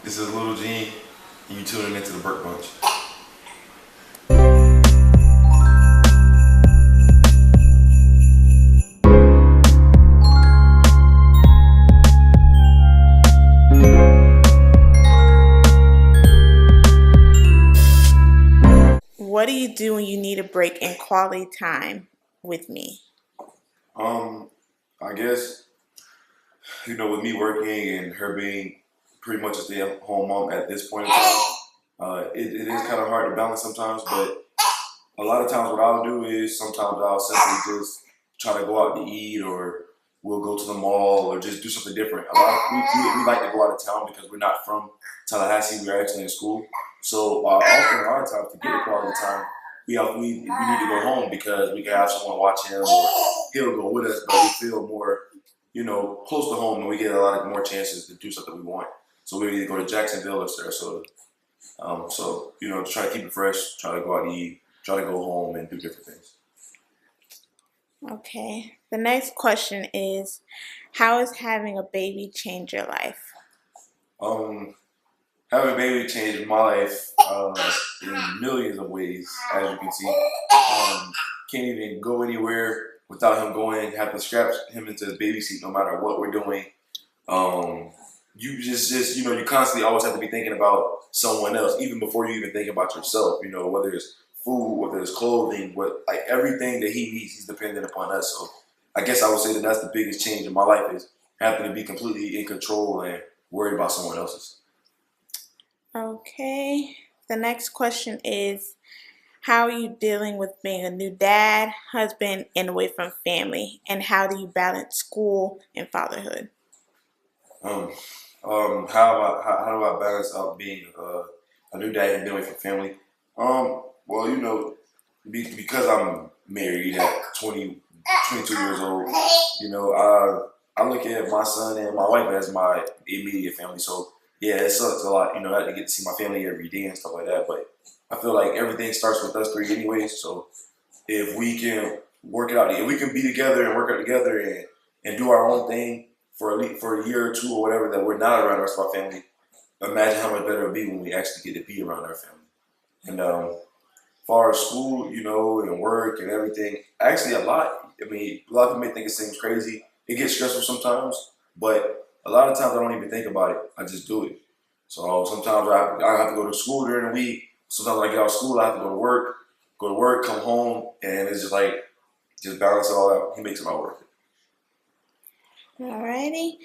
This is Little Gene, and you tuning into the Burke Bunch. What do you do when you need a break and quality time with me? I guess, with me working and her being pretty much a stay-at-home mom at this point in time, it is kind of hard to balance sometimes, but a lot of times what I'll do is sometimes I'll simply just try to go out to eat, or we'll go to the mall or just do something different. We like to go out of town because we're not from Tallahassee. We're actually in school. So often, a lot of times to get a quality time, we need to go home because we can have someone watch him, or he'll go with us, but we feel more, close to home, and we get a lot of more chances to do something we want. So we either go to Jacksonville or Sarasota. To try to keep it fresh, try to go out and eat, try to go home and do different things. Okay. The next question is, how has having a baby changed your life? Um, Having a baby changed my life in millions of ways, as you can see. Can't even go anywhere without him going. Have to strap him into his baby seat no matter what we're doing. You you constantly always have to be thinking about someone else, even before you even think about yourself. Whether it's food, whether it's clothing, like everything that he needs, he's dependent upon us. So I guess I would say that that's the biggest change in my life, is having to be completely in control and worried about someone else's. Okay. The next question is, how are you dealing with being a new dad, husband, and away from family? And how do you balance school and fatherhood? Um, how do I balance out being a new dad and being away from family? Well, because I'm married at 22 years old, I look at my son and my wife as my immediate family. So yeah, it sucks a lot, I have to get to see my family every day and stuff like that. But I feel like everything starts with us three anyways. So if we can work it out, if we can be together and work out together and do our own thing for a year or two or whatever, that we're not around the rest of our family, imagine how much better it'll be when we actually get to be around our family. And as far as school, and work and everything, actually a lot. I mean, a lot of people may think it seems crazy. It gets stressful sometimes, but a lot of times I don't even think about it. I just do it. So sometimes I have to go to school during the week. Sometimes when I get out of school, I have to go to work, come home, and it's just like, just balance it all out. He makes it all worth it. Alrighty.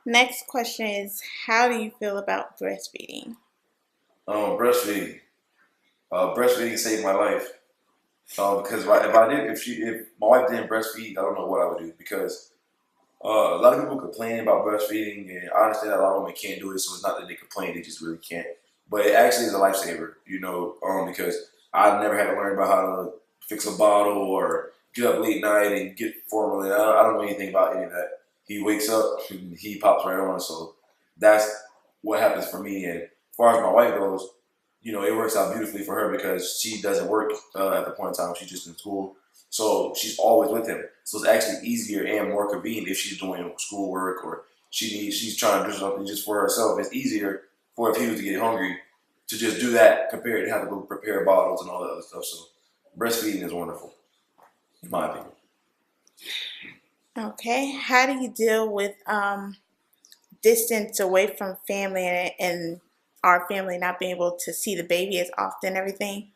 Next question is, how do you feel about breastfeeding? Breastfeeding. Breastfeeding saved my life. Because if my wife didn't breastfeed, I don't know what I would do. Because a lot of people complain about breastfeeding, and I understand that a lot of women can't do it. So it's not that they complain; they just really can't. But it actually is a lifesaver, because I never had to learn about how to fix a bottle or get up late night and get formula. I don't know anything about any of that. He wakes up and he pops right on. So that's what happens for me. And as far as my wife goes, it works out beautifully for her because she doesn't work at the point in time. She's just in school. So she's always with him. So it's actually easier and more convenient if she's doing schoolwork, or she's trying to do something just for herself. It's easier for if he was to get hungry to just do that compared to have to go prepare bottles and all that other stuff. So breastfeeding is wonderful, in my opinion. Okay. How do you deal with distance away from family and our family not being able to see the baby as often, everything?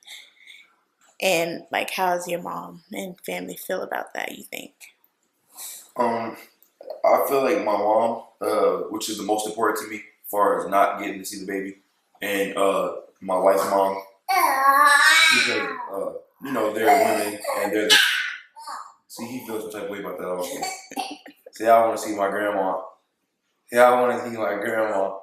And like, how's your mom and family feel about that, you think? Um, I feel like my mom, which is the most important to me, as far as not getting to see the baby, and my wife's mom, because they're women and they're. See, he feels some type of way about that also. See, I want to see my grandma. Yeah, I want to see my grandma.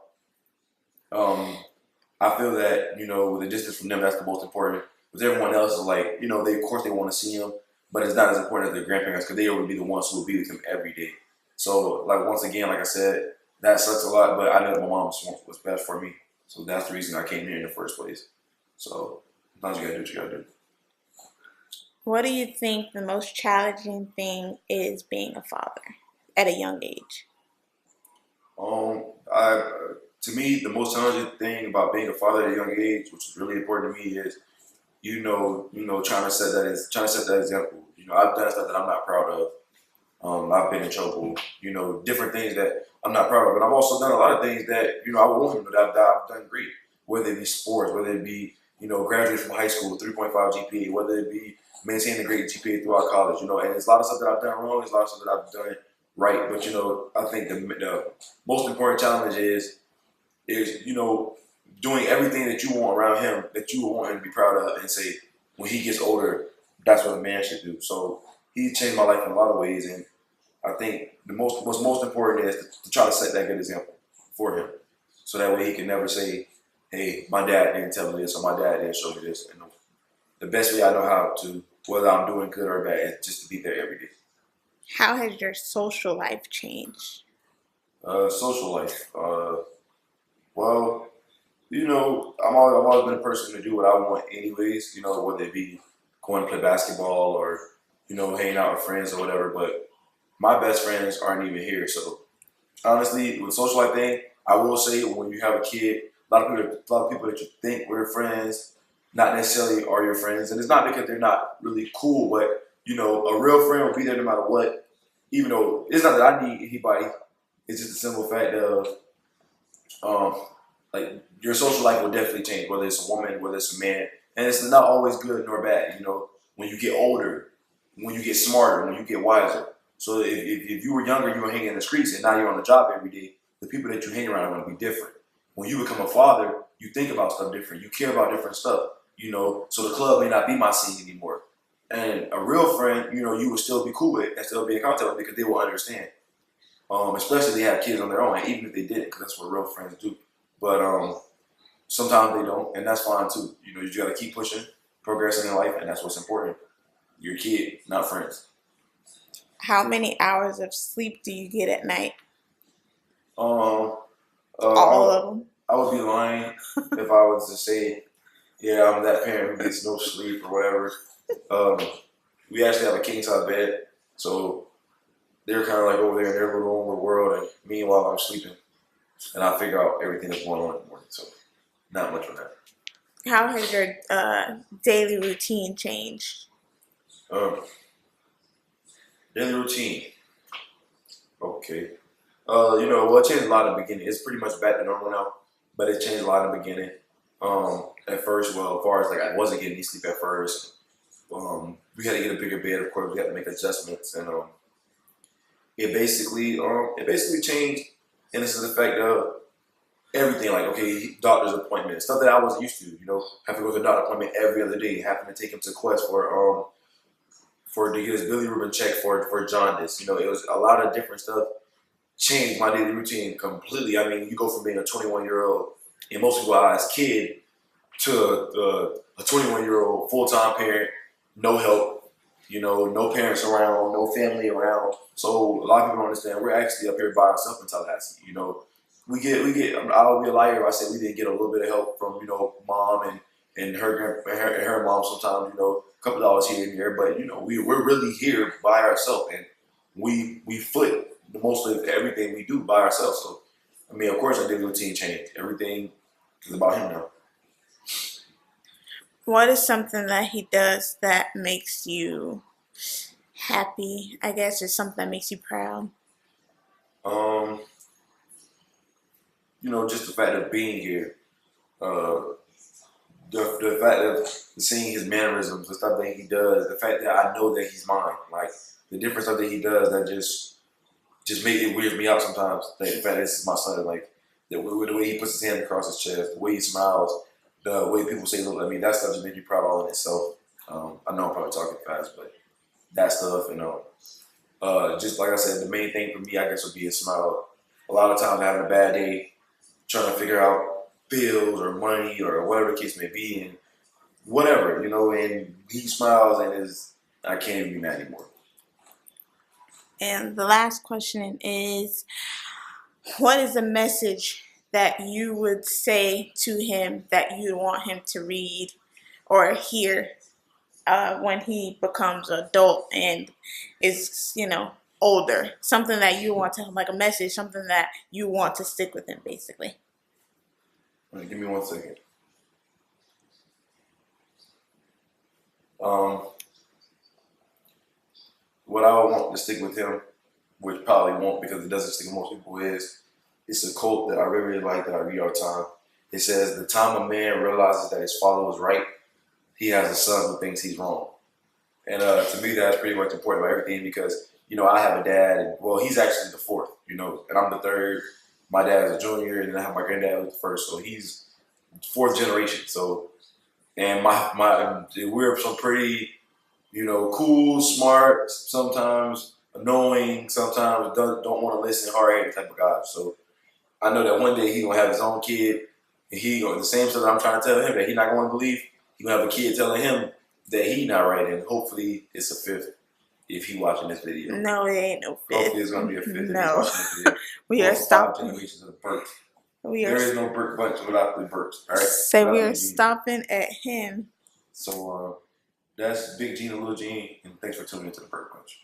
I feel that with the distance from them, that's the most important. With everyone else, is like they of course they want to see him, but it's not as important as their grandparents because they would be the ones who would be with him every day. So, like once again, like I said, that sucks a lot. But I know that my mom was best for me, so that's the reason I came here in the first place. So sometimes you gotta do what you gotta do. What do you think the most challenging thing is being a father at a young age? Um, I to me, the most challenging thing about being a father at a young age, which is really important to me, is trying to set that example. I've done stuff that I'm not proud of. I've been in trouble. Different things that I'm not proud of. But I've also done a lot of things that I want him to that I've done great. Whether it be sports, whether it be graduate from high school, 3.5 GPA, whether it be maintaining a great GPA throughout college. And it's a lot of stuff that I've done wrong. There's a lot of stuff that I've done right. But I think the most important challenge is doing everything that you want around him that you want him to be proud of, and say when he gets older, that's what a man should do. So he changed my life in a lot of ways, and I think what's most important is to try to set that good example for him, so that way he can never say, "Hey, my dad didn't tell me this," or "My dad didn't show me this." And the best way I know how to, whether I'm doing good or bad, is just to be there every day. How has your social life changed? Social life. Well, I've always been a person to do what I want, anyways. Whether it be going to play basketball or hanging out with friends or whatever. But my best friends aren't even here. So honestly, with social life thing, I will say when you have a kid, a lot of people that you think were your friends, not necessarily are your friends, and it's not because they're not really cool, but a real friend will be there no matter what. Even though it's not that I need anybody, it's just a simple fact of um, like your social life will definitely change, whether it's a woman, whether it's a man, and it's not always good nor bad. When you get older, when you get smarter, when you get wiser. So if you were younger, you were hanging in the streets, and now you're on the job every day, the people that you hang around are going to be different. When you become a father, you think about stuff different. You care about different stuff. So the club may not be my scene anymore. And a real friend, you will still be cool with and still be in contact with because they will understand. Especially if they have kids on their own, and even if they didn't, because that's what real friends do. But sometimes they don't, and that's fine too. You just got to keep pushing, progressing in life, and that's what's important. Your kid, not friends. How many hours of sleep do you get at night? Um, All of them. I would be lying if I was to say, yeah, I'm that parent who gets no sleep or whatever. Um, we actually have a king size bed, so they're kind of like over there in their little own world, and meanwhile I'm sleeping, and I figure out everything that's going on in the morning. So not much on that. How has your daily routine changed? Um, Daily routine. Okay. It changed a lot in the beginning. It's pretty much back to normal now, but it changed a lot in the beginning. At first, well, as far as like I wasn't getting any sleep at first. We had to get a bigger bed. Of course, we had to make adjustments, and it basically changed in the fact of everything. Like, okay, doctor's appointment, stuff that I wasn't used to. Having to go to a doctor appointment every other day, having to take him to Quest for to get his bilirubin checked for jaundice. It was a lot of different stuff. Changed my daily routine completely. I mean, you go from being a 21-year-old in most people's eyes kid to a 21-year-old full-time parent, no help, no parents around, no family around. So a lot of people don't understand we're actually up here by ourselves in Tallahassee. We get. I'll be a liar if I say we didn't get a little bit of help from mom and her mom sometimes. A couple dollars here and there, but we're really here by ourselves, and we foot the most of everything we do by ourselves. So I mean, of course, our daily routine changed. Everything is about him now. What is something that he does that makes you happy? I guess it's something that makes you proud. Um, just the fact of being here, uh, the fact of seeing his mannerisms, the stuff that he does, the fact that I know that he's mine, like the different stuff that he does that just make it weird me out sometimes. Like the fact that this is my son, like the way he puts his hand across his chest, the way he smiles, the way people say look at me, that stuff just makes me proud all in itself. I know I'm probably talking fast, but that stuff, just like I said, the main thing for me, I guess, would be a smile. A lot of times having a bad day, trying to figure out bills or money or whatever the case may be, and whatever, and he smiles and I can't even be mad anymore. And the last question is, what is a message that you would say to him that you want him to read or hear when he becomes an adult and is, older? Something that you want to, like a message, something that you want to stick with him, basically. Give me 1 second. What I would want to stick with him, which probably won't because it doesn't stick with most people, is it's a quote that I really, really like that I read all the time. It says, "The time a man realizes that his father was right, he has a son who thinks he's wrong." And to me, that's pretty much important about everything because, I have a dad, and well, he's actually the fourth, and I'm the third. My dad is a junior, and then I have my granddad who's the first, so he's fourth generation. So, and we're some pretty, cool, smart, sometimes annoying, sometimes don't want to listen, hard-headed type of guy. So I know that one day he's gonna have his own kid, and the same stuff that I'm trying to tell him that he's not going to believe. He's gonna have a kid telling him that he's not right, and hopefully it's a fifth if he watching this video. No, it ain't no fifth. Hopefully it's gonna be a fifth. No, if he's watching this video. we are stopping. Generations of the Burke. There is no Burke bunch without the Burkes. All right. So we are stopping at him. So that's Big Gene and Little Gene, and thanks for tuning into the Burke Bunch.